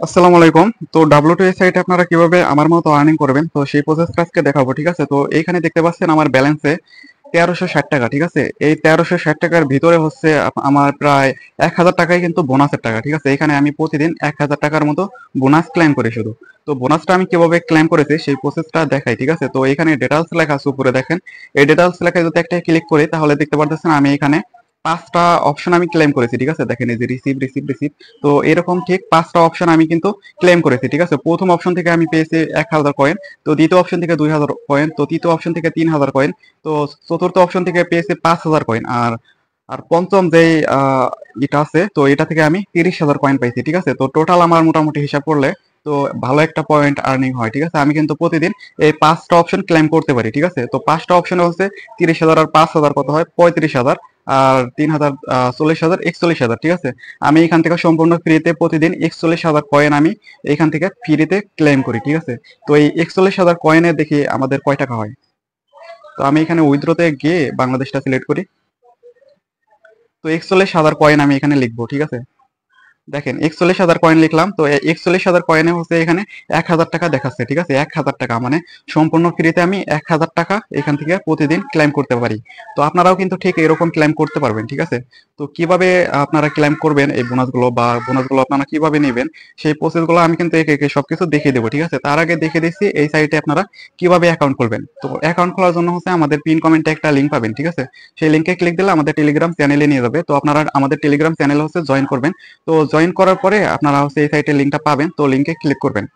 আসসালামু আলাইকুম। তো W2 সাইটে আপনারা কিভাবে আমার মতো আর্নিং করবেন তো সেই প্রসেসটা আজকে দেখাবো, ঠিক আছে? তো এইখানে দেখতে পাচ্ছেন আমার ব্যালেন্সে 1360 টাকা, ঠিক আছে? এই 1360 টাকার ভিতরে হচ্ছে আমার প্রায় 1000 টাকাই কিন্তু বোনাসের টাকা, ঠিক আছে? এখানে আমি প্রতিদিন 1000 টাকার মতো বোনাস ক্লেম করি শুধু। তো বোনাসটা আমি কিভাবে ক্লেম করেছি সেই প্রসেসটা দেখাই, ঠিক আছে? তো এখানে ডিটেইলস লেখা আছে উপরে দেখেন। এই ডিটেইলস লেখায় যদি একটা ক্লিক করি তাহলে দেখতে পারতেছেন আমি এখানে 5টা অপশন আমি ক্লেম করেছি, ঠিক আছে? দেখেন এই যে রিসিভ রিসিভ রিসিভ। তো এরকম ঠিক 5টা অপশন আমি কিন্তু ক্লেম করেছি, ঠিক আছে? প্রথম অপশন থেকে আমি পেয়েছি 1000 কয়েন, তো দ্বিতীয় অপশন থেকে 2000 কয়েন, তো তৃতীয় অপশন থেকে 3000 কয়েন, তো চতুর্থ অপশন থেকে পেয়েছি 5000 কয়েন, আর আর পঞ্চম যেই এটা আছে তো এটা থেকে আমি 30,000 কয়েন পাইছি, ঠিক আছে? তো টোটাল আমার মোটামুটি হিসাব করলে তো ভালো একটা পয়েন্ট আর্নিং হয়, ঠিক আছে? আমি কিন্তু প্রতিদিন এই 5টা অপশন ক্লেম করতে পারি, ঠিক আছে? তো 5টা অপশন হচ্ছে 30,000 আর 5,000 কত হয় 35,000, আর 3,000 40,000 41,000, ঠিক আছে? আমি এখান থেকে সম্পূর্ণ ফ্রিতে প্রতিদিন 41,000 কয়েন আমি এখান থেকে ফ্রিতে ক্লেম করি, ঠিক আছে? তো এই 41,000 কয়েনে দেখি আমাদের কয় টাকা হয়। তো আমি এখানে উইথড্রোতে গিয়ে বাংলাদেশটা সিলেক্ট করি। তো 41,000 কয়েন আমি এখানে লিখবো, ঠিক আছে? দেখেন 41,000 কয়েন লিখলাম, তো 41,000 কয়েনে হচ্ছে এখানে 1,000 টাকা দেখাচ্ছে, ঠিক আছে? 1,000 টাকা মানে সম্পূর্ণ ফ্রিতে আমি 1,000 টাকা এখান থেকে প্রতিদিন ক্লেম করতে পারি। তো আপনারাও কিন্তু ঠিক এরকম ক্লেম করতে পারবেন, ঠিক আছে? তো কিভাবে আপনারা ক্লেম করবেন এই বোনাসগুলো বা বোনাসগুলো আপনারা কিভাবে নেবেন সেই প্রসেসগুলো আমি কিন্তু একে একে সবকিছু দেখিয়ে দেবো, ঠিক আছে? তার আগে দেখিয়ে দিচ্ছি এই সাইটে আপনারা কিভাবে অ্যাকাউন্ট খুলবেন। তো অ্যাকাউন্ট খোলার জন্য হচ্ছে আমাদের পিন কমেন্টে একটা লিঙ্ক পাবেন, ঠিক আছে? সেই লিঙ্কে ক্লিক দিলে আমাদের টেলিগ্রাম চ্যানেলে নিয়ে যাবে। তো আপনারা আমাদের টেলিগ্রাম চ্যানেলে হচ্ছে জয়েন করবেন। তো জয়েন করার পরে আপনারা হচ্ছে এই সাইটের লিঙ্কটা পাবেন, তো লিঙ্কে ক্লিক করবেন।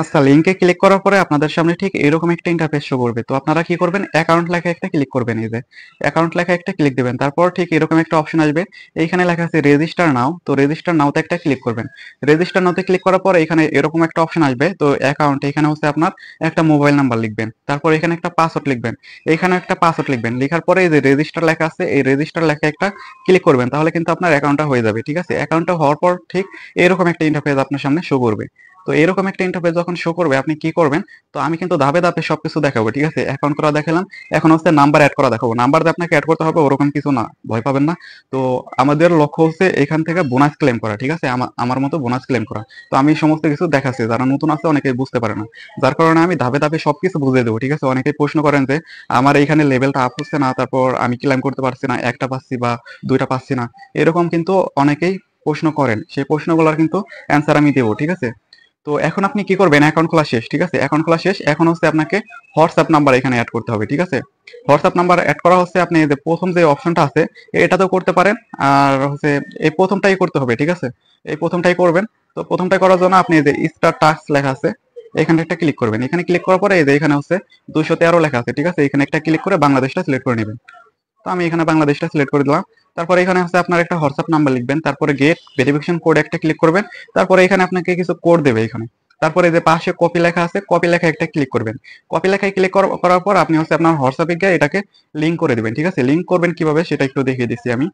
আচ্ছা, লিংকে ক্লিক করার পরে আপনাদের সামনে ঠিক এরকম একটা ইন্টারফেস শো করবে। তো আপনারা কি করবেন, অ্যাকাউন্ট লেখা একটা ক্লিক করবেন, এই যে অ্যাকাউন্ট লেখা একটা ক্লিক দিবেন। তারপর ঠিক এরকম একটা অপশন আসবে, এইখানে লেখা আছে রেজিস্টার নাও। তো রেজিস্টার নাওতে একটা ক্লিক করবেন। রেজিস্টার নাওতে ক্লিক করার পরে এখানে এরকম একটা অপশন আসবে, তো অ্যাকাউন্ট এখানে হচ্ছে আপনার একটা মোবাইল নাম্বার লিখবেন, তারপর এখানে একটা পাসওয়ার্ড লিখবেন, এখানে একটা পাসওয়ার্ড লিখবেন। লেখার পরে এই যে রেজিস্টার লেখা আছে এই রেজিস্টার লেখা একটা ক্লিক করবেন, তাহলে কিন্তু আপনার অ্যাকাউন্টটা হয়ে যাবে, ঠিক আছে? অ্যাকাউন্টটা হওয়ার পর ঠিক এরকম একটা ইন্টারফেস আপনার সামনে শো করবে। তো এরকম একটা ইন্টারফেস যখন শো করবে আপনি কি করবেন, তো আমি কিন্তু ধাপে ধাপে সবকিছু দেখাবো, ঠিক আছে? অ্যাকাউন্ট করা দেখালাম, এখন হচ্ছে নাম্বার অ্যাড করা দেখাবো। নাম্বার দিয়ে আপনাকে অ্যাড করতে হবে ওরকম কিছু না, ভয় পাবেন না। তো আমাদের লক্ষ্য হচ্ছে এখান থেকে বোনাস ক্লেম করা, ঠিক আছে? আমার মতো বোনাস ক্লেম করা। তো আমি সমস্ত কিছু দেখাচ্ছি, যারা নতুন আছে অনেকে বুঝতে পারে না, যার কারণে আমি ধাপে ধাপে সবকিছু বুঝিয়ে দেবো, ঠিক আছে? অনেকেই প্রশ্ন করেন যে আমার এইখানে লেভেলটা আপ হচ্ছে না, তারপর আমি ক্লেম করতে পারছি না, একটা পাচ্ছি বা দুইটা পাচ্ছি না, এরকম কিন্তু অনেকেই প্রশ্ন করেন। সেই প্রশ্নগুলোর কিন্তু অ্যান্সার আমি দেবো, ঠিক আছে? তো এখন আপনি কি করবেন, অ্যাকাউন্ট খোলা শেষ, ঠিক আছে? অ্যাকাউন্ট খোলা শেষ, এখন হচ্ছে আপনাকে হোয়াটসঅ্যাপ নাম্বার এখানে অ্যাড করতে হবে, ঠিক আছে? হোয়াটসঅ্যাপ নাম্বার অ্যাড করা হচ্ছে আপনি এই যে প্রথম যে অপশনটা আছে এটাতেও করতে পারেন, আর হচ্ছে এই প্রথমটাই করতে হবে, ঠিক আছে? এই প্রথমটাই করবেন। তো প্রথমটাই করার জন্য আপনি এই যে স্টার টাস্ক লেখা আছে এখানে একটা ক্লিক করবেন। এখানে ক্লিক করার পরে এই যে এখানে হচ্ছে 213 লেখা আছে, ঠিক আছে? এখানে একটা ক্লিক করে বাংলাদেশটা সিলেক্ট করে নেবেন। তো আমি এখানে বাংলাদেশটা সিলেক্ট করে দিলাম। তারপরে এখানে হচ্ছে আপনার একটা হোয়াটসঅ্যাপ নাম্বার লিখবেন, তারপরে গেট ভেরিফিকেশন কোড একটা ক্লিক করবেন। তারপরে এখানে আপনাকে কিছু কোড দেবে এখানে। তারপরে যে পাশে কপি লেখা আছে কপি লেখা একটা ক্লিক করবেন। কপি লেখায় ক্লিক করার পর আপনি হচ্ছে আপনার হোয়াটসঅ্যাপে গিয়ে এটাকে লিঙ্ক করে দিবেন, ঠিক আছে? লিঙ্ক করবেন কিভাবে সেটা একটু দেখিয়ে দিচ্ছি আমি।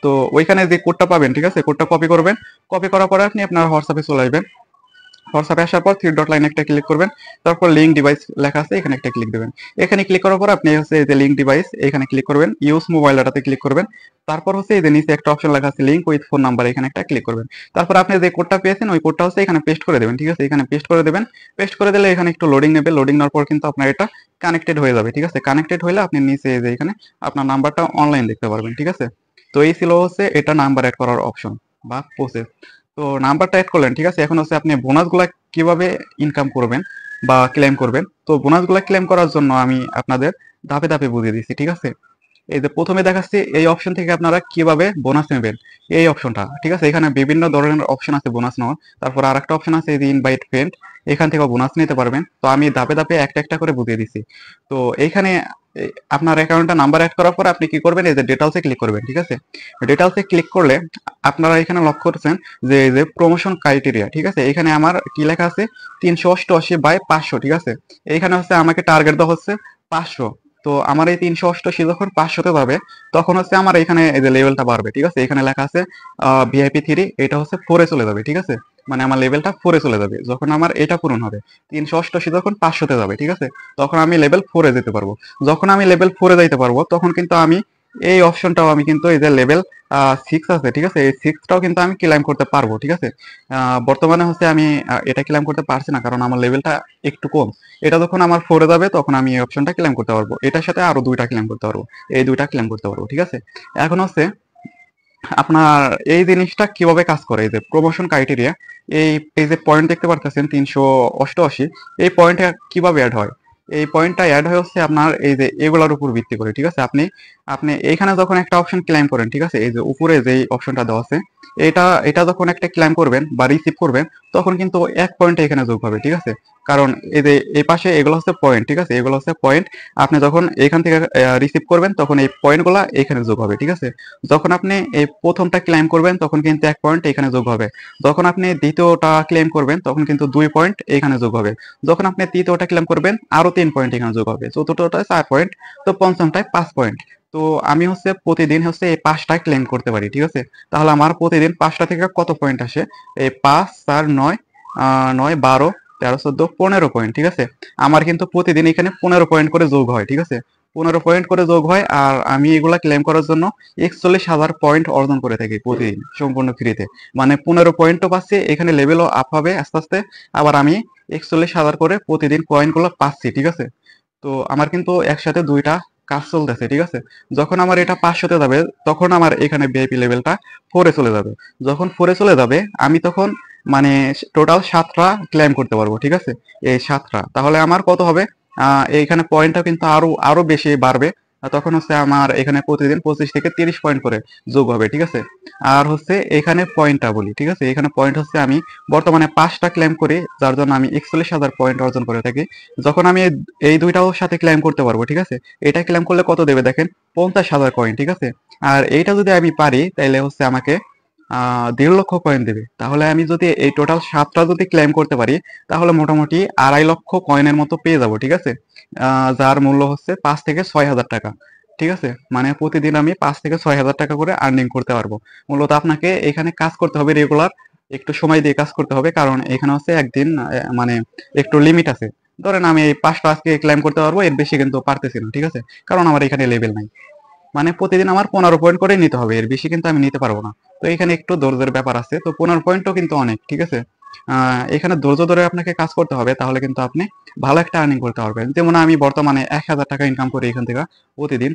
তো ওইখানে যে কোডটা পাবেন, ঠিক আছে? কোডটা কপি করবেন। কপি করার পরে আপনি আপনার হোয়াটসঅ্যাপে চলে আসবেন। হোয়াটসঅ্যাপে আসার পর থ্রি ডট লাইনে একটা ক্লিক করবেন। তারপর লিঙ্ক ডিভাইস লেখা আছে এখানে একটা ক্লিক দেবেন। এখানে ক্লিক করার পর আপনি হচ্ছে এই যে লিঙ্ক ডিভাইস এখানে ক্লিক করবেন, ইউজ মোবাইল ডাটাতে ক্লিক করবেন। তারপর হচ্ছে এই যে নিচে একটা অপশন লেখা আছে লিঙ্ক উইথ ফোন নাম্বার, এখানে একটা ক্লিক করবেন। তারপর আপনি যে কোডটা পেয়েছেন ওই কোডটা হচ্ছে এখানে পেস্ট করে দেবেন, ঠিক আছে? এখানে পেস্ট করে দেবেন। পেস্ট করে দিলে এখানে একটু লোডিং নেবে, লোডিং নেওয়ার পর কিন্তু আপনার এটা কানেক্টেড হয়ে যাবে, ঠিক আছে? কানেক্টেড হলে আপনি নিচে এই যে এখানে আপনার নাম্বারটা অনলাইন দেখতে পারবেন, ঠিক আছে? তো এই ছিল হচ্ছে এটা নাম্বার অ্যাড করার অপশন বা প্রসেস। তো নাম্বারটা অ্যাড করলেন, ঠিক আছে? এখন হচ্ছে আপনি বোনাসগুলা কিভাবে ইনকাম করবেন বা ক্লেম করবেন। তো বোনাসগুলা ক্লেম করার জন্য আমি আপনাদের ধাপে ধাপে বুঝিয়ে দিচ্ছি, ঠিক আছে? এই যে প্রথমে দেখাচ্ছি এই অপশন থেকে আপনারা কিভাবে বোনাস নেবেন, এই অপশনটা, ঠিক আছে? এখানে বিভিন্ন ধরনের অপশন আছে বোনাস নেওয়ার। তারপর আরেকটা অপশন আছে এই যে ইনভাইট ফ্রেন্ড, এখান থেকে বোনাস নিতে পারবেন। তো আমি ধাপে ধাপে একটা একটা করে বুঝিয়ে দিচ্ছি। তো এইখানে আপনার অ্যাকাউন্টে নাম্বার অ্যাড করার পর আপনি কি করবেন, এই যে ডিটেলসে ক্লিক করবেন, ঠিক আছে? ডিটেলসে ক্লিক করলে আপনারা এখানে লক্ষ্য করছেন যে এই যে প্রমোশন ক্রাইটেরিয়া, ঠিক আছে? এখানে আমার কি লেখা আছে 388/500, ঠিক আছে? এইখানে হচ্ছে আমাকে টার্গেট দেওয়া হচ্ছে 500। তো আমার এই 388 যখন 500-তে যাবে তখন হচ্ছে আমার এখানে এই যে লেভেলটা বাড়বে, ঠিক আছে? এখানে লেখা আছে ভিআইপি 3, এটা হচ্ছে 4-এ চলে যাবে, ঠিক আছে? মানে আমার লেভেলটা 4-এ চলে যাবে যখন আমার এটা পূরণ হবে। 388 যখন 500-তে যাবে, ঠিক আছে? তখন আমি লেভেল 4-এ যেতে পারবো। যখন আমি লেভেল 4-এ যাইতে পারবো তখন কিন্তু আমি এই অপশনটাও আমি কিন্তু এই যে লেভেল 6 আছে, ঠিক আছে, এই 6টাও কিন্তু আমি ক্লেম করতে পারবো, ঠিক আছে। বর্তমানে হচ্ছে আমি এটা ক্লেম করতে পারছি না, কারণ আমার লেভেলটা একটু কম। এটা যখন আমার 4 এ যাবে তখন আমি এই অপশনটা ক্লেম করতে পারবো, এটার সাথে আরো 2টা ক্লেম করতে পারবো, এই 2টা ক্লেম করতে পারবো, ঠিক আছে। এখন হচ্ছে আপনার এই জিনিসটা কিভাবে কাজ করে, এই যে প্রমোশন ক্রাইটেরিয়া, এই এই যে পয়েন্ট দেখতে পারতেছেন 388, এই পয়েন্টটা কিভাবে অ্যাড হয়? এই পয়েন্টটা অ্যাড হয় হচ্ছে আপনার এই যে এগুলোর উপর ভিত্তি করে, ঠিক আছে। আপনি আপনি এইখানে যখন একটা অপশন ক্লেম করেন, ঠিক আছে, এই যে উপরে যে অপশনটা দেওয়া আছে, এটা এটা যখন একটা ক্লেম করবেন বা রিসিভ করবেন, তখন কিন্তু 1 পয়েন্ট এখানে যোগ হবে, ঠিক আছে। কারণ এই যে এই পাশে এগুলো হচ্ছে পয়েন্ট, ঠিক আছে, এগুলো হচ্ছে পয়েন্ট। আপনি যখন এখান থেকে রিসিভ করবেন তখন এই পয়েন্টগুলো এখানে যোগ হবে, ঠিক আছে। যখন আপনি এই প্রথমটা ক্লেম করবেন তখন কিন্তু 1 পয়েন্ট এখানে যোগ হবে। যখন আপনি দ্বিতীয়টা ক্লেম করবেন তখন কিন্তু 2 পয়েন্ট এখানে যোগ হবে। যখন আপনি তৃতীয়টা ক্লেম করবেন আরো 3 পয়েন্ট এখানে যোগ হবে। চতুর্থটায় 4 পয়েন্ট, তো পঞ্চমটায় 5 পয়েন্ট। তো আমি হচ্ছে প্রতিদিন হচ্ছে এই 5টা ক্লেম করতে পারি, ঠিক আছে। তাহলে আমার প্রতিদিন 5টা থেকে কত পয়েন্ট আসে? এই 5 4 9 9 12 13 14 15 পয়েন্ট, ঠিক আছে। আমার কিন্তু প্রতিদিন এখানে 15 পয়েন্ট করে যোগ হয়, ঠিক আছে। 15 পয়েন্ট করে যোগ হয়, আর আমি এগুলা ক্লেম করার জন্য 41,000 পয়েন্ট অর্জন করে থাকি প্রতিদিন সম্পূর্ণ ফ্রিতে। মানে 15 পয়েন্টও পাচ্ছি, এখানে লেভেলও আপ হবে আস্তে আস্তে। আবার আমি 41,000 করে প্রতিদিন কয়েন গুলো পাচ্ছি, ঠিক আছে। তো আমার কিন্তু একসাথে 2টা কাজ চলতেছে, ঠিক আছে। যখন আমার এটা 500-তে যাবে তখন আমার এখানে ভিআইপি লেভেলটা 4-এ চলে যাবে। যখন 4-এ চলে যাবে আমি তখন মানে টোটাল 7টা ক্লেম করতে পারবো, ঠিক আছে। এই 7টা তাহলে আমার কত হবে? এইখানে পয়েন্টটা কিন্তু আরো আরো বেশি বাড়বে। তখন হচ্ছে আমার এখানে প্রতিদিন 25 থেকে 30 পয়েন্ট করে যোগ হবে, ঠিক আছে। আর হচ্ছে এখানে পয়েন্টটা বলি, ঠিক আছে। এখানে পয়েন্ট হচ্ছে আমি বর্তমানে 5টা ক্লেম করি, যার জন্য আমি 41,000 পয়েন্ট অর্জন করে থাকি। যখন আমি এই দুইটাও সাথে ক্লেম করতে পারবো, ঠিক আছে। এটা ক্লেম করলে কত দেবে দেখেন, 50,000 কয়েন, ঠিক আছে। আর এইটা যদি আমি পারি তাহলে হচ্ছে আমাকে 1.5 লক্ষ কয়েন দেবে। তাহলে আমি যদি এই টোটাল 7টা যদি ক্লেম করতে পারি তাহলে মোটামুটি 2.5 লক্ষ কয়েনের মতো পেয়ে যাব, ঠিক আছে। যার মূল্য হচ্ছে 5 থেকে 6 হাজার টাকা, ঠিক আছে। মানে প্রতিদিন আমি 5 থেকে 6 হাজার টাকা করে আর্নিং করতে পারবো। মূলত আপনাকে এখানে কাজ করতে হবে রেগুলার, একটু সময় দিয়ে কাজ করতে হবে, কারণ এখানে হচ্ছে একদিন মানে একটু লিমিট আছে। ধরেন আমি এই 5টা আজকে ক্লেম করতে পারবো, এর বেশি কিন্তু পারতেছি না, ঠিক আছে, কারণ আমার এখানে লেভেল নাই। মানে প্রতিদিন আমার 15 পয়েন্ট করে নিতে হবে, এর বেশি কিন্তু আমি নিতে পারবো না। তো এখানে একটু ধৈর্যের ব্যাপার আছে, তো 15 পয়েন্টও কিন্তু অনেক, ঠিক আছে। এখানে ধৈর্য ধরে আপনাকে কাজ করতে হবে, তাহলে কিন্তু আপনি ভালো একটা আর্নিং করতে পারবেন। যেমন আমি বর্তমানে 1,000 টাকা ইনকাম করি এখান থেকে প্রতিদিন,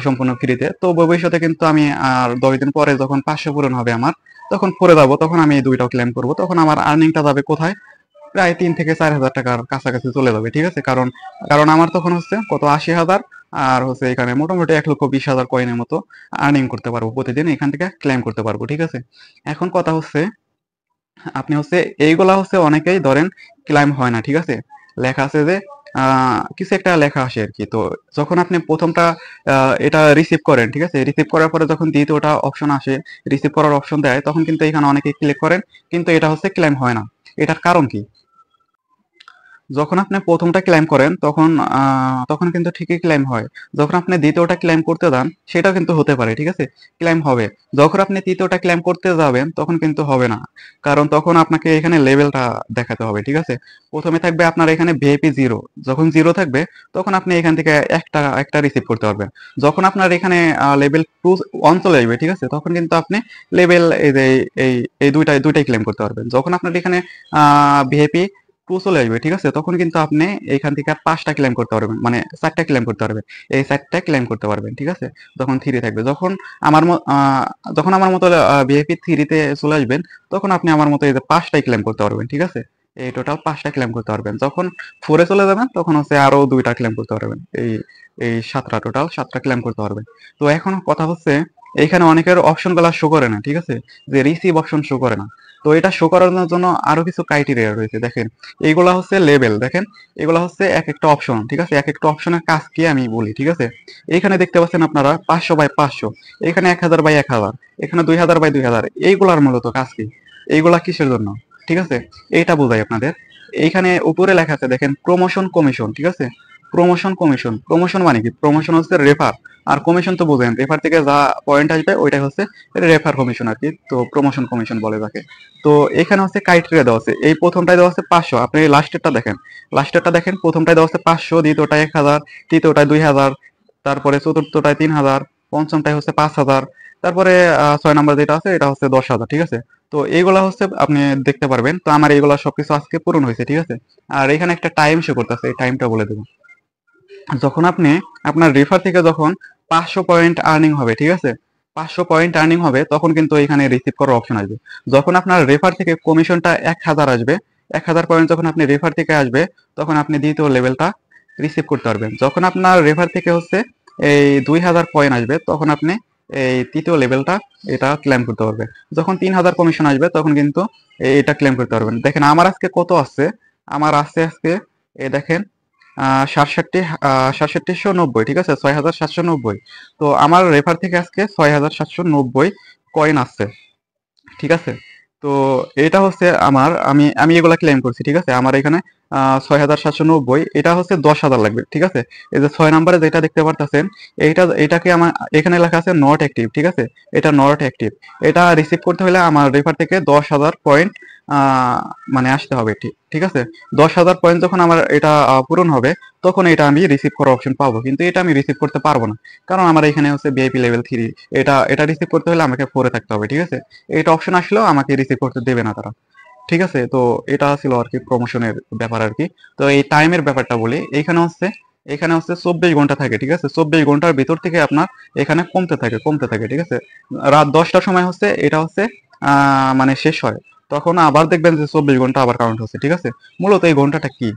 সম্পূর্ণ ফ্রিতে। তো ভবিষ্যতে কিন্তু আমি আর 10 দিন পরে যখন 500 পূরণ হবে আমার, তখন পরে যাবো, তখন আমি এই দুইটাও ক্লেম করবো, তখন আমার আর্নিংটা যাবে কোথায়? প্রায় 3 থেকে 4 হাজার টাকার কাছাকাছি চলে যাবে, ঠিক আছে। কারণ কারণ আমার তখন হচ্ছে কত, 80,000, আর হচ্ছে এখানে মোটামুটি 1,20,000 কয়েনের মতো আর্নিং করতে পারবো প্রতিদিন, এখান থেকে ক্লেম করতে পারবো, ঠিক আছে। এখন কথা হচ্ছে আপনি হচ্ছে এইগুলা হচ্ছে অনেকেই ধরেন ক্লাইম হয় না, ঠিক আছে। লেখা আছে যে কিছু একটা লেখা আসে আর কি। তো যখন আপনি প্রথমটা এটা রিসিভ করেন, ঠিক আছে, রিসিভ করার পরে যখন দ্বিতীয়টা অপশন আসে, রিসিভ করার অপশন দেয়, তখন কিন্তু এখানে অনেকে ক্লিক করেন, কিন্তু এটা হচ্ছে ক্লেম হয় না। এটার কারণ কি? যখন আপনি প্রথমটা ক্লেম করেন তখন তখন কিন্তু ঠিকই ক্লেম হয়। যখন আপনি দ্বিতীয়টা ক্লেম করতে যান সেটাও কিন্তু হতে পারে, ঠিক আছে, ক্লেম হবে। যখন আপনি তৃতীয়টা ক্লেম করতে যাবেন তখন কিন্তু হবে না, কারণ তখন আপনাকে এখানে লেভেলটা দেখাতে হবে, ঠিক আছে। প্রথমে থাকবে আপনার এখানে ভিআইপি 0, যখন 0 থাকবে তখন আপনি এখান থেকে একটা একটা রিসিভ করতে পারবেন। যখন আপনার এখানে লেভেল 2 1 চলে আসবে, ঠিক আছে, তখন কিন্তু আপনি লেভেল এই যে এই এই দুইটাই দুইটাই ক্লেম করতে পারবেন। যখন আপনার এখানে ভিআইপি 2 চলে আসবে, ঠিক আছে, তখন কিন্তু আপনি এখান থেকে আর 5টা ক্লেম করতে পারবেন, মানে 4টা ক্লেম করতে পারবেন। এই 4টা ক্লেম করতে পারবেন, ঠিক আছে। তখন 3 থাকবে। যখন আমার মতো ভিআইপি 3 তে চলে আসবেন, তখন আপনি আমার মতো এই যে 5টাই ক্লেম করতে পারবেন, ঠিক আছে। এই টোটাল 5টা ক্লেম করতে পারবেন। যখন 4 এ চলে যাবেন তখন হচ্ছে আরো 2টা ক্লেম করতে পারবেন। এই এই 7টা, টোটাল 7টা ক্লেম করতে পারবেন। তো এখন কথা হচ্ছে এইখানে অনেকের অপশন গুলা শো করে না, ঠিক আছে, যে রিসিভ অপশন শো করে না। তো এটা শো করানোর জন্য আরো কিছু ক্রাইটেরিয়া রয়েছে, দেখেন। এইগুলা হচ্ছে লেভেল, দেখেন, এগুলা হচ্ছে এক একটা অপশন, ঠিক আছে। এক একটা অপশনের কাজ কি আমি বলি, ঠিক আছে। এইখানে দেখতে পাচ্ছেন আপনারা 500/500, এখানে 1000/1000, এখানে 2000/2000, এইগুলার মূলত কাজ কি? এইগুলা কিসের জন্য, ঠিক আছে, এইটা বোঝাই আপনাদের। এইখানে উপরে লেখা আছে দেখেন, প্রমোশন কমিশন, ঠিক আছে। প্রমোশন কমিশন, প্রমোশন মানে কি? প্রমোশন হচ্ছে রেফার, আর কমিশন তো বোঝেন, রেফার থেকে যা পয়েন্ট আসবে ওইটাই হচ্ছে রেফার কমিশন আর কি। তো প্রমোশন কমিশন বলে তাকে। তো এখানে হচ্ছে ক্রাইটেরিয়া দেওয়া আছে, এই প্রথমটায় দেওয়া আছে 500, আপনি লাস্টেরটা দেখেন, লাস্টেরটা দেখেন, প্রথমটায় দেওয়া আছে 500, দ্বিতীয়টায় 1000, তৃতীয়টায় 2000, তারপরে চতুর্থটায় 3000, পঞ্চমটাই হচ্ছে 5,000, তারপরে 6 নাম্বার যেটা আছে এটা হচ্ছে 10,000, ঠিক আছে। তো এইগুলা হচ্ছে আপনি দেখতে পারবেন। তো আমার এইগুলা সবকিছু আজকে পূরণ হয়েছে, ঠিক আছে। আর এখানে একটা টাইম শো করতেছে, এই টাইমটা বলে দেবো। যখন আপনি আপনার রেফার থেকে যখন 500 পয়েন্ট আর্নিং হবে, ঠিক আছে, 500 পয়েন্ট আর্নিং হবে, তখন কিন্তু এখানে রিসিভ করার অপশন আসবে। যখন আপনার রেফার থেকে কমিশনটা 1,000 আসবে, 1,000 পয়েন্ট যখন আপনি রেফার থেকে আসবে, তখন আপনি দ্বিতীয় লেভেলটা রিসিভ করতে পারবেন। যখন আপনার রেফার থেকে হচ্ছে এই 2,000 কয়েন আসবে, তখন আপনি এই তৃতীয় লেভেলটা এটা ক্লেম করতে পারবেন। যখন 3,000 কমিশন আসবে, তখন কিন্তু এটা ক্লেম করতে পারবেন। দেখেন আমার আজকে কত আসছে, আমার আসছে আজকে, এই দেখেন, 6790, ঠিক আছে, 6,790। তো আমার রেফার থেকে আজকে 6,790 কয়েন আসছে, ঠিক আছে। তো এটা হচ্ছে আমার, আমি আমি এগুলা ক্লেম করছি, ঠিক আছে। আমার এখানে 6,790, এটা হচ্ছে 10,000 লাগবে, ঠিক আছে। এই যে 6 নাম্বারে যেটা দেখতে পারতেছেন, এটাকে আমার এখানে লেখা আছে নট অ্যাক্টিভ, ঠিক আছে। এটা নট অ্যাক্টিভ, এটা রিসিভ করতে হলে আমার রেফার থেকে 10,000 পয়েন্ট মানে আসতে হবে, ঠিক ঠিক আছে। 10,000 পয়েন্ট যখন আমার এটা পূরণ হবে, তখন এটা আমি রিসিভ করার অপশন পাবো। কিন্তু এটা আমি রিসিভ করতে পারবো না, কারণ আমার এখানে হচ্ছে ভিআইপি লেভেল 3। এটা রিসিভ করতে হলে আমাকে 4-এ থাকতে হবে, ঠিক আছে। এটা অপশন আসলেও আমাকে রিসিভ করতে দেবে না তারা, ঠিক আছে। তো এটা ছিল আর কি প্রমোশনের ব্যাপার আর কি। তো এই টাইমের ব্যাপারটা বলি, এখানে হচ্ছে 24 ঘন্টা থাকে, ঠিক আছে। 24 ঘন্টার ভিতর থেকে আপনার এখানে কমতে থাকে, ঠিক আছে। রাত 10টার সময় হচ্ছে এটা হচ্ছে মানে শেষ হয়, তখন আবার দেখবেন যে 24 ঘন্টা আবার কাউন্ট হচ্ছে, ঠিক আছে। মূলত এই ঘন্টাটা কি,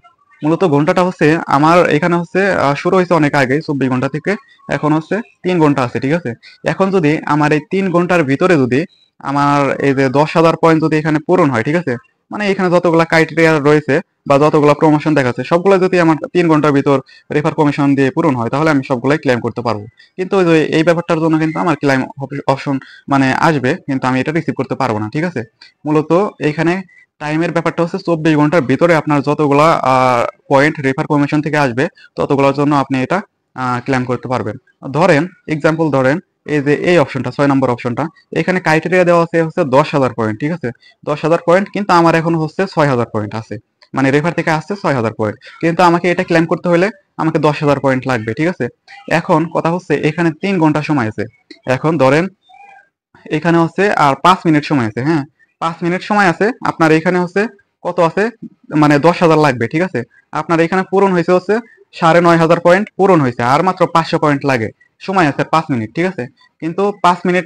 মূলত ঘন্টাটা হচ্ছে আমার এখানে হচ্ছে শুরু হয়েছে অনেক আগে 24 ঘন্টা থেকে, এখন হচ্ছে 3 ঘন্টা আছে, ঠিক আছে। এখন যদি আমার এই 3 ঘন্টার ভিতরে যদি আমার এই যে 10,000 পয়েন্ট যদি এখানে পূরণ হয়, ঠিক আছে, মানে এখানে যতগুলা ক্রাইটেরিয়া রয়েছে বা যতগুলা প্রমোশন দেখাচ্ছে, সবগুলো যদি আমার 3 ঘন্টার ভিতর রেফার কমিশন দিয়ে পূরণ হয়, তাহলে আমি সবগুলাই ক্লেম করতে পারবো। কিন্তু ওই যে এই ব্যাপারটার জন্য কিন্তু আমার ক্লেম অপশন মানে আসবে, কিন্তু আমি এটা রিসিভ করতে পারবো না, ঠিক আছে। মূলত এইখানে টাইমের ব্যাপারটা হচ্ছে 24 ঘন্টার ভিতরে আপনার যতগুলা পয়েন্ট রেফার কমিশন থেকে আসবে, ততগুলোর জন্য আপনি এটা ক্লেম করতে পারবেন। ধরেন এক্সাম্পল ধরেন, এই যে এই অপশনটা 6 নম্বর অপশনটা, এখানে ক্রাইটেরিয়া দেওয়া আছে হচ্ছে 10,000 পয়েন্ট, ঠিক আছে। 10,000 পয়েন্ট, কিন্তু আমার এখন হচ্ছে 6,000 পয়েন্ট আছে, মানে রেফার থেকে আসছে 6,000 পয়েন্ট, কিন্তু আমাকে এটা ক্লেম করতে হলে আমাকে 10,000 পয়েন্ট লাগবে, ঠিক আছে। এখন কথা হচ্ছে এখানে 3 ঘন্টা সময় আছে। এখন ধরেন এখানে হচ্ছে আর 5 মিনিট সময় আছে, হ্যাঁ, 5 মিনিট সময় আছে। আপনার এখানে হচ্ছে কত আছে, মানে 10,000 লাগবে, ঠিক আছে। আপনার এখানে পূরণ হয়েছে হচ্ছে 9,500 পয়েন্ট পূরণ হয়েছে, আর মাত্র 500 পয়েন্ট লাগে। সময় আছে 5 মিনিট, ঠিক আছে। কিন্তু 5 মিনিট,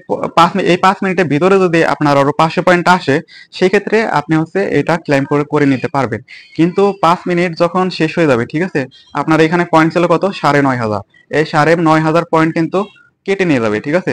এই 5 মিনিটের ভিতরে যদি আপনার আরো 500 পয়েন্ট আসে, সেই ক্ষেত্রে আপনি হচ্ছে এটা ক্লেম করে করে নিতে পারবেন। কিন্তু 5 মিনিট যখন শেষ হয়ে যাবে, ঠিক আছে, আপনার এখানে পয়েন্ট ছিল কত, 9,500। এই 9,500 পয়েন্ট কিন্তু কেটে নিয়ে যাবে, ঠিক আছে।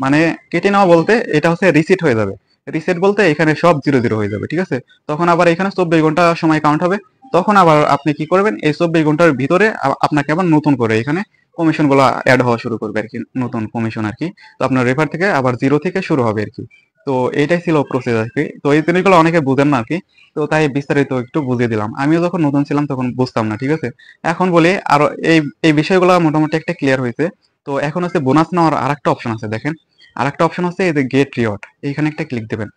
মানে কেটে নেওয়া বলতে এটা হচ্ছে রিসেট হয়ে যাবে। রিসেট বলতে এখানে সব 0-0 হয়ে যাবে, ঠিক আছে। তখন আবার এখানে 24 ঘন্টা সময় কাউন্ট হবে। তখন আবার আপনি কি করবেন, এই 24 ঘন্টার ভিতরে আপনাকে আবার নতুন করে এখানে কমিশন গুলো অ্যাড হওয়া শুরু করবে আর কি, নতুন কমিশন আর কি। তো আপনার রেফার থেকে আবার 0 থেকে শুরু হবে আর কি। তো এইটাই ছিল প্রসেস আর কি। তো এই জিনিসগুলো অনেকে বুঝেন না আর কি, তো তাই বিস্তারিত একটু বুঝিয়ে দিলাম। আমিও যখন নতুন ছিলাম তখন বুঝতাম না, ঠিক আছে। এখন বলি আরো এই এই বিষয়গুলো মোটামুটি একটা ক্লিয়ার হয়েছে। তো এখন হচ্ছে বোনাস নেওয়ার আরেকটা অপশন আছে, দেখেন। আরেকটা অপশন হচ্ছে এই যে গেট রিওয়ার্ড, এইখানে একটা ক্লিক দেবেন।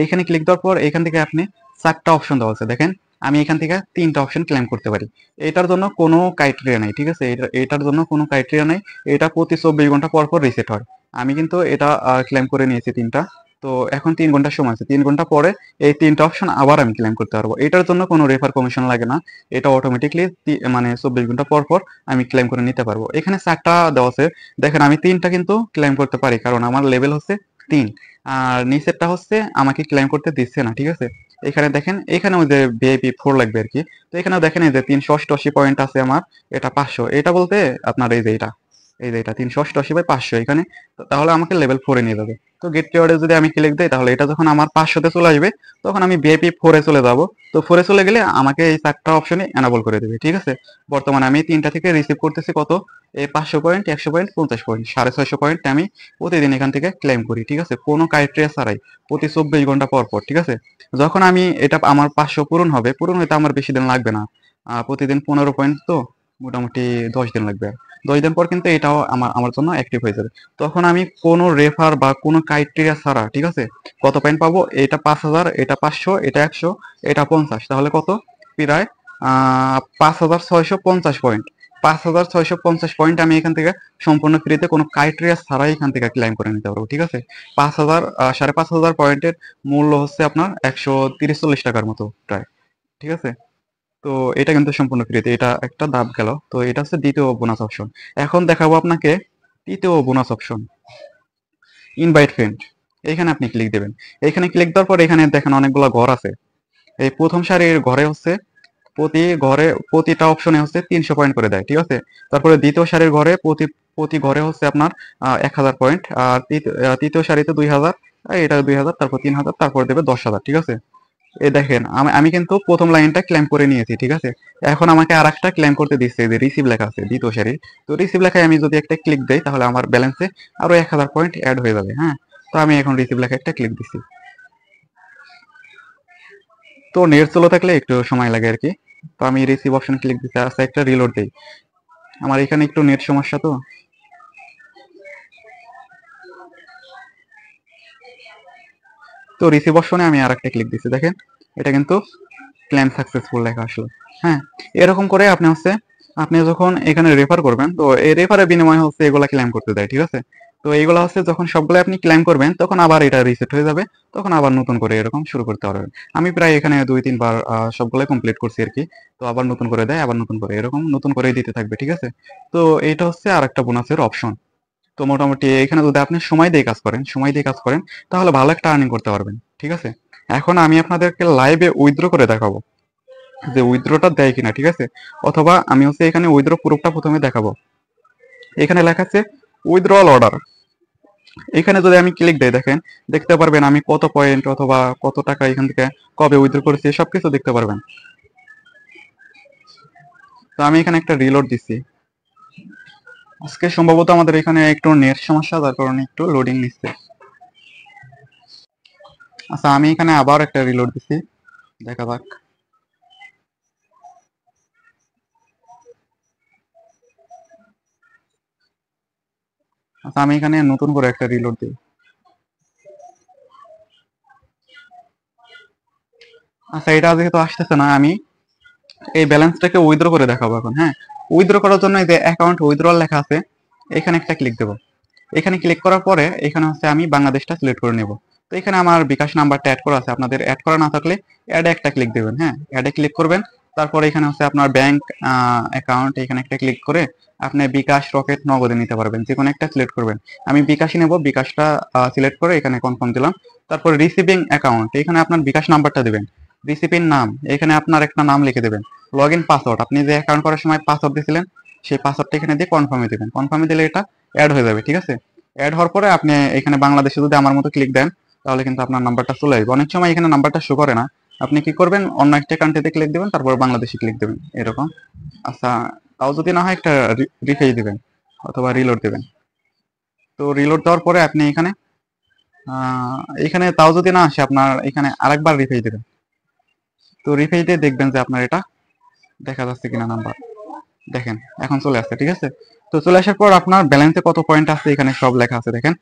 এইখানে ক্লিক দেওয়ার পর এখান থেকে আপনি 4টা অপশন দেওয়া আছে, দেখেন। আমি এখান থেকে 3টা অপশন ক্লেম করতে পারি। এটার জন্য কোনো ক্রাইটেরিয়া নাই, ঠিক আছে। এটার জন্য কোনো ক্রাইটেরিয়া নাই। এটা প্রতি 24 ঘন্টা পর পর রিসেট হয়। আমি কিন্তু এটা ক্লেম করে নিয়েছি 3টা। তো এখন 3 ঘন্টা সময় আছে, 3 ঘন্টা পরে এই 3টা অপশন আবার আমি ক্লেম করতে পারবো। এটার জন্য কোনো রেফার কমিশন লাগে না। এটা অটোমেটিকলি মানে 24 ঘন্টা পর পর আমি ক্লেম করে নিতে পারবো। এখানে 4টা দেওয়া আছে, দেখেন। আমি 3টা কিন্তু ক্লেম করতে পারি, কারণ আমার লেভেল হচ্ছে 3। আর নিচেরটা হচ্ছে আমাকে ক্লেম করতে দিচ্ছে না, ঠিক আছে। এখানে দেখেন, এখানে ওই যে ভিআইপি 4 লাগবে আর কি। তো এখানেও দেখেন এই যে 388 পয়েন্ট আছে আমার, এটা 500। এটা বলতে আপনার এই যে এটা 388/500 এখানে। তাহলে আমাকে লেভেল 4-এ নিয়ে যাবে। তো গেট রিওয়ার্ডে যদি আমি ক্লিক দিই, তাহলে এটা যখন আমার 500-তে চলে আসবে, তখন আমি ভিআইপি 4-এ চলে যাব। তো 4-এ চলে গেলে আমাকে এই 4টা অপশনই এনাবল করে দেবে, ঠিক আছে। বর্তমানে আমি 3টা থেকে রিসিভ করতেছি কত, এই 500 পয়েন্ট, 100 পয়েন্ট, 50 পয়েন্ট, 650 পয়েন্ট আমি প্রতিদিন এখান থেকে ক্লেম করি, ঠিক আছে। কোনো ক্রাইটেরিয়া ছাড়াই, প্রতি 24 ঘন্টা পর পর, ঠিক আছে। যখন আমি এটা আমার 500 পূরণ হবে, পূরণ হইতে আমার বেশি দিন লাগবে না। প্রতিদিন 15 পয়েন্ট, তো মোটামুটি 10 দিন লাগবে। 10 দিন পর কিন্তু এটাও আমার আমার জন্য অ্যাক্টিভ হয়ে যাবে। তখন আমি কোনো রেফার বা কোনো ক্রাইটেরিয়া ছাড়া, ঠিক আছে, কত পয়েন্ট পাবো, এটা 5,000, এটা 500, এটা 100, এটা 50, তাহলে কত, প্রায় 5,650 পয়েন্ট 5,650 পয়েন্ট আমি এখান থেকে সম্পূর্ণ ফ্রিতে কোনো ক্রাইটেরিয়া ছাড়াই এখান থেকে ক্লেম করে নিতে পারবো, ঠিক আছে। 5,000 5,500 পয়েন্টের মূল্য হচ্ছে আপনার 130-40 টাকার মতো প্রায়, ঠিক আছে। তো এটা কিন্তু সম্পূর্ণ ফ্রিতে, এটা একটা ধাপ গেল। তো এটা হচ্ছে দ্বিতীয় বোনাস অপশন। এখন দেখাবো আপনাকে তৃতীয় বোনাস অপশন, ইনভাইট ফ্রেন্ড। এখানে আপনি ক্লিক দেবেন। এখানে ক্লিক দেওয়ার পর এখানে দেখেন অনেকগুলো ঘর আছে। এই প্রথম সারির ঘরে হচ্ছে প্রতিটা অপশনে হচ্ছে 300 পয়েন্ট করে দেয়, ঠিক আছে। তারপরে দ্বিতীয় সারির ঘরে প্রতি ঘরে হচ্ছে আপনার 1000 পয়েন্ট, আর তৃতীয় সারিতে 2000, এটা 2000, তারপর 3000, তারপর দেবে 10,000, ঠিক আছে। এই দেখেন আমি আমি কিন্তু প্রথম লাইনটা ক্লেম করে নিয়েছি, ঠিক আছে। এখন আমাকে আর একটা ক্লেম করতে দিচ্ছে, যে রিসিভ লেখা আছে দ্বিতীয় সারির। তো রিসিভ লেখায় আমি যদি একটা ক্লিক দেই তাহলে আমার ব্যালেন্সে আরো 1000 পয়েন্ট অ্যাড হয়ে যাবে, হ্যাঁ। তো আমি এখন রিসিভ লেখা একটা ক্লিক দিচ্ছি। তো নেট স্লো থাকলে একটু সময় লাগে আর কি। তো আমি রিসিভ অপশন ক্লিক দিতে আসতে একটা রিলোড দেই। আমার এখানে একটু নেট সমস্যা, তো রিসিভ অপশনে আমি আর একটা ক্লিক দিচ্ছি। দেখেন এটা কিন্তু ক্লেম সাকসেসফুল লেখা আসলো, হ্যাঁ। এরকম করে আপনি যখন এখানে রেফার করবেন, তো এই রেফারের বিনিময়ে হচ্ছে এগুলা ক্লেম করতে দেয়, ঠিক আছে। তো এইগুলা হচ্ছে যখন সবগুলো আপনি ক্লেম করবেন তখন আবার এটা রিসেট হয়ে যাবে, তখন আবার নতুন করে এরকম শুরু করতে পারবেন। আমি প্রায় এখানে 2-3 বার সবগুলাই কমপ্লিট করছি আর কি। তো আবার নতুন করে দেয়, আবার নতুন করে এরকম নতুন করে দিতে থাকবে, ঠিক আছে। তো এইটা হচ্ছে আর একটা বোনাসের অপশন। তো মোটামুটি এখানে যদি আপনি সময় দিয়ে কাজ করেন তাহলে ভালো একটা আর্নিং করতে পারবেন, ঠিক আছে। এখন আমি আপনাদেরকে লাইভে উইথড্র করে দেখাবো যে উইথড্রটা দেয় কিনা, ঠিক আছে। অথবা আমি হচ্ছে এখানে উইথড্র প্রুফটা প্রথমে দেখাবো। এখানে লেখা আছে উইথড্রল অর্ডার। এখানে যদি আমি ক্লিক দেই, দেখেন দেখতে পারবেন আমি কত পয়েন্ট অথবা কত টাকা এখান থেকে কবে উইথড্র করেছি সবকিছু দেখতে পারবেন। তো আমি এখানে একটা রিলোড দিচ্ছি। আজকে সম্ভবত আমাদের এখানে একটু নেট সমস্যা, যার কারণে একটু লোডিং নিচ্ছে। আচ্ছা আমি এখানে আবার একটা রিলোড দিচ্ছি, দেখা যাক। আচ্ছা আমি এখানে নতুন করে একটা রিলোড দিই। আচ্ছা এটা যেহেতু আসতেছে না, আমি এই ব্যালেন্সটাকে উইথড্র করে দেখাবো এখন, হ্যাঁ। উইথড্র করার জন্য এই যে অ্যাকাউন্ট উইথড্রল লেখা আছে, এখানে একটা ক্লিক দেবো। এখানে ক্লিক করার পরে এখানে হচ্ছে আমি বাংলাদেশটা সিলেক্ট করে নেব। তো এখানে আমার বিকাশ নাম্বারটা অ্যাড করা আছে, আপনাদের অ্যাড করা না থাকলে অ্যাডে একটা ক্লিক দেবেন, হ্যাঁ। অ্যাডে ক্লিক করবেন, তারপরে এখানে হচ্ছে আপনার ব্যাংক অ্যাকাউন্ট, এখানে একটা ক্লিক করে আপনি বিকাশ, রকেট, নগদে নিতে পারবেন, যে কোনো একটা সিলেক্ট করবেন। আমি বিকাশই নেব, বিকাশটা সিলেক্ট করে এখানে কনফার্ম দিলাম। তারপর রিসিভিং অ্যাকাউন্ট, এখানে আপনার বিকাশ নাম্বারটা দিবেন। রিসিভিং নাম, এখানে আপনার একটা নাম লিখে দেবেন। লগ ইন পাসওয়ার্ড, আপনি যে অ্যাকাউন্ট করার সময় পাসওয়ার্ড দিয়েছিলেন সেই পাসওয়ার্ডটা এখানে দিয়ে কনফার্মে দিবেন। কনফার্মে দিলে এটা অ্যাড হয়ে যাবে, ঠিক আছে। অ্যাড হওয়ার পরে আপনি এখানে বাংলাদেশে যদি আমার মতো ক্লিক দেন তাহলে কিন্তু আপনার নাম্বারটা চলে আসবে। অনেক সময় এখানে নাম্বারটা শো করে না, আপনি কি করবেন অন্য একটা কান্ট্রিতে ক্লিক দিবেন, তারপর বাংলাদেশে ক্লিক দিবেন এরকম। আচ্ছা তাও যদি না হয় একটা রিফ্রেশ দিবেন অথবা রিলোড দিবেন। তো রিলোড দেওয়ার পরে আপনি এখানে এখানে তাও যদি না আসে আপনার এখানে আরেকবার রিফ্রেশ দিবেন। তো রিফ্রেশ দিয়ে দেখবেন যে আপনার এটা দেখা যাচ্ছে কিনা নাম্বার। দেখেন এখন চলে আসছে, ঠিক আছে। তো চলে আসার পর আপনার ব্যালেন্সে কত পয়েন্ট আছে এখানে সব লেখা আছে। দেখেন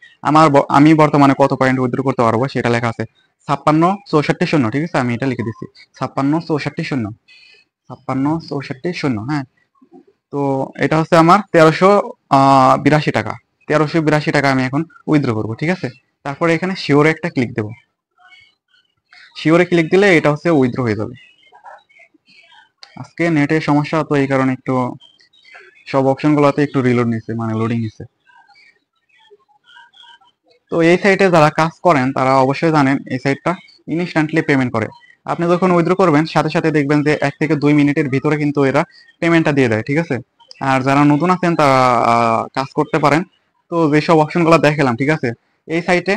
আমি বর্তমানে কত পয়েন্ট উইথড্র করতে পারবো সেটা লেখা আছে 56-64-0, ঠিক আছে। আমি এটা লিখে দিচ্ছি 56-64-0, 56-64-0, হ্যাঁ। তো এটা হচ্ছে আমার 1382 টাকা। 1382 টাকা আমি এখন উইথড্র করবো, ঠিক আছে। তারপরে এখানে শিওরে একটা ক্লিক দেবো। শিওরে ক্লিক দিলে এটা হচ্ছে উইথড্র হয়ে যাবে। আজকে নেটের সমস্যা, তো এই কারণে একটু সব অপশনগুলোতে একটু রিলোড নিচ্ছে, মানে লোডিং নিচ্ছে। তো এই সাইটে যারা কাজ করেন তারা অবশ্যই জানেন এই সাইটটা ইনস্ট্যান্টলি পেমেন্ট করে। আপনি যখন উইথড্র করবেন সাথে সাথে দেখবেন যে 1 থেকে 2 মিনিটের ভিতরে কিন্তু এরা পেমেন্টটা দিয়ে দেয়, ঠিক আছে। আর যারা নতুন আছেন তারা কাজ করতে পারেন। তো যেসব অপশনগুলো দেখালাম, ঠিক আছে, এই সাইটে